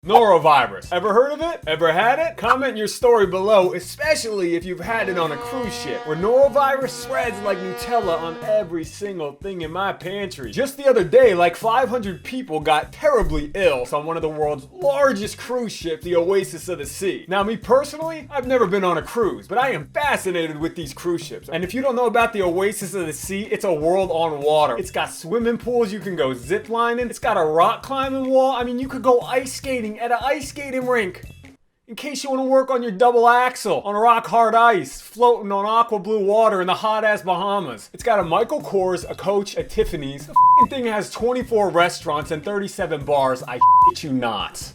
Norovirus. Ever heard of it? Ever had it? Comment your story below, especially if you've had it on a cruise ship, where norovirus spreads like Nutella on every single thing in my pantry. Just the other day, like 500 people got terribly ill on one of the world's largest cruise ships, the Oasis of the sea. Now, me personally, I've never been on a cruise, but I am fascinated with these cruise ships. And if you don't know about the Oasis of the sea, it's a world on water. It's got swimming pools, you can go zip lining, it's got a rock climbing wall. I mean, you could go ice skating at an ice skating rink. In case you want to work on your double axel on rock hard ice, floating on aqua blue water in the hot ass Bahamas. It's got a Michael Kors, a Coach, a Tiffany's. The thing has 24 restaurants and 37 bars. I shit you not.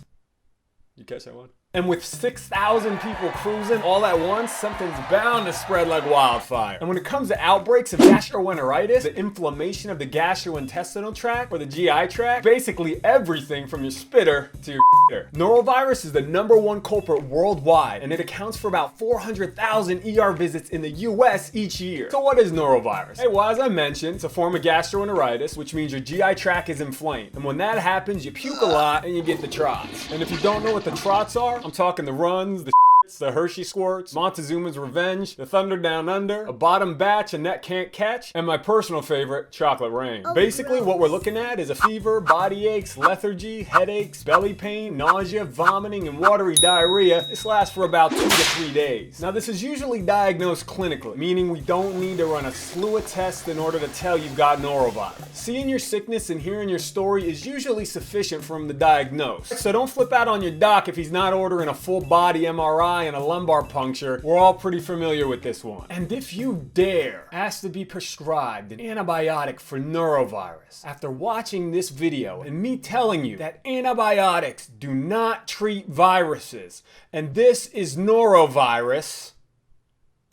You catch that one? And with 6,000 people cruising all at once, something's bound to spread like wildfire. And when it comes to outbreaks of gastroenteritis, the inflammation of the gastrointestinal tract or the GI tract, basically everything from your spitter to your shitter. Norovirus is the #1 culprit worldwide, and it accounts for about 400,000 ER visits in the US each year. So what is norovirus? Hey, well, as I mentioned, it's a form of gastroenteritis, which means your GI tract is inflamed. And when that happens, you puke a lot and you get the trots. And if you don't know what the trots are, I'm talking the runs, the shits, the Hershey squirts, Montezuma's Revenge, the Thunder Down Under, a bottom batch a net can't catch, and my personal favorite, chocolate rain. Basically, what we're looking at is a fever, body aches, lethargy, headaches, belly pain, nausea, vomiting, and watery diarrhea. This lasts for about 2 to 3 days. Now, this is usually diagnosed clinically, meaning we don't need to run a slew of tests in order to tell you've got norovirus. Seeing your sickness and hearing your story is usually sufficient for him to diagnose. So don't flip out on your doc if he's not ordering a full body MRI and a lumbar puncture. We're all pretty familiar with this one. And if you dare ask to be prescribed an antibiotic for norovirus after watching this video and me telling you that antibiotics do not treat viruses and this is norovirus,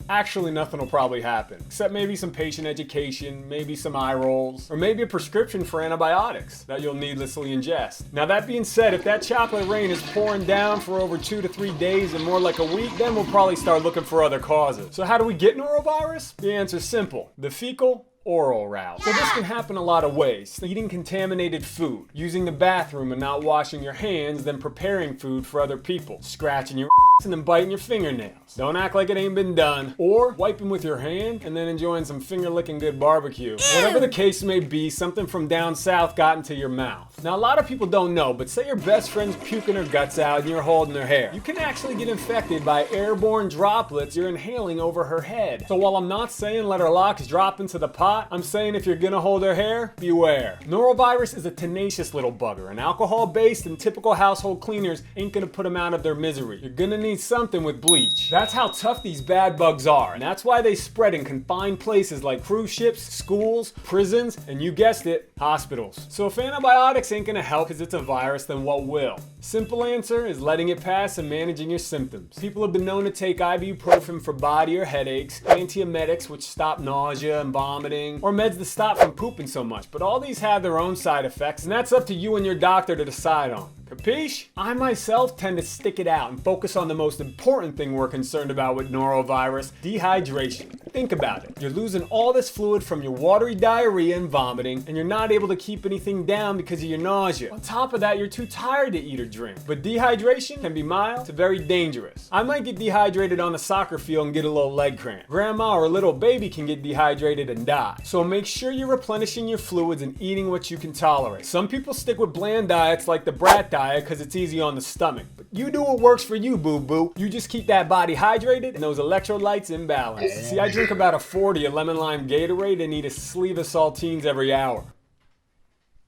actually nothing will probably happen, except maybe some patient education, maybe some eye rolls, or maybe a prescription for antibiotics that you'll needlessly ingest. Now, that being said, if that chocolate rain is pouring down for over 2 to 3 days and more like a week, then we'll probably start looking for other causes. So how do we get norovirus? The answer's simple. The fecal oral route. So this can happen a lot of ways. Eating contaminated food, using the bathroom and not washing your hands, then preparing food for other people, scratching your and then biting your fingernails. Don't act like it ain't been done. Or wiping with your hand and then enjoying some finger-licking good barbecue. Whatever the case may be, something from down south got into your mouth. Now, a lot of people don't know, but say your best friend's puking her guts out and you're holding her hair. You can actually get infected by airborne droplets you're inhaling over her head. So while I'm not saying let her locks drop into the pot, I'm saying if you're gonna hold her hair, beware. Norovirus is a tenacious little bugger, and alcohol-based and typical household cleaners ain't gonna put them out of their misery. You're gonna need something with bleach. That's how tough these bad bugs are, and that's why they spread in confined places like cruise ships, schools, prisons, and you guessed it, hospitals. So if antibiotics ain't gonna help because it's a virus, then what will? Simple answer is letting it pass and managing your symptoms. People have been known to take ibuprofen for body or headaches, antiemetics which stop nausea and vomiting, or meds to stop from pooping so much, but all these have their own side effects, and that's up to you and your doctor to decide on. Capiche? I myself tend to stick it out and focus on the most important thing we're concerned about with norovirus, dehydration. Think about it. You're losing all this fluid from your watery diarrhea and vomiting, and you're not able to keep anything down because of your nausea. On top of that, you're too tired to eat or drink. But dehydration can be mild to very dangerous. I might get dehydrated on the soccer field and get a little leg cramp. Grandma or a little baby can get dehydrated and die. So make sure you're replenishing your fluids and eating what you can tolerate. Some people stick with bland diets like the brat diet because it's easy on the stomach. But you do what works for you, boo-boo. You just keep that body hydrated and those electrolytes in balance. See, I drink about a 40 of lemon lime Gatorade and eat a sleeve of saltines every hour.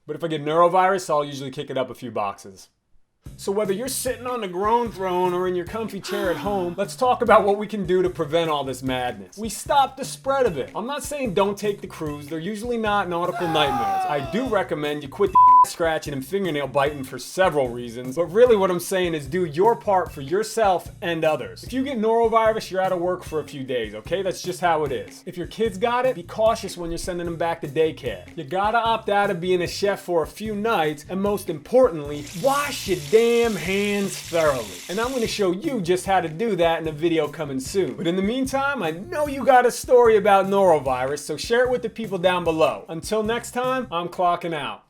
But if I get norovirus, I'll usually kick it up a few boxes. So whether you're sitting on the grown throne or in your comfy chair at home, let's talk about what we can do to prevent all this madness. We stop the spread of it. I'm not saying don't take the cruise. They're usually not nautical nightmares. I do recommend you quit the scratching and fingernail biting for several reasons, but really what I'm saying is do your part for yourself and others. If you get norovirus, you're out of work for a few days, okay? That's just how it is. If your kids got it, be cautious when you're sending them back to daycare. You gotta opt out of being a chef for a few nights, and most importantly, wash your damn hands thoroughly. And I'm gonna show you just how to do that in a video coming soon. But in the meantime, I know you got a story about norovirus, so share it with the people down below. Until next time, I'm clocking out.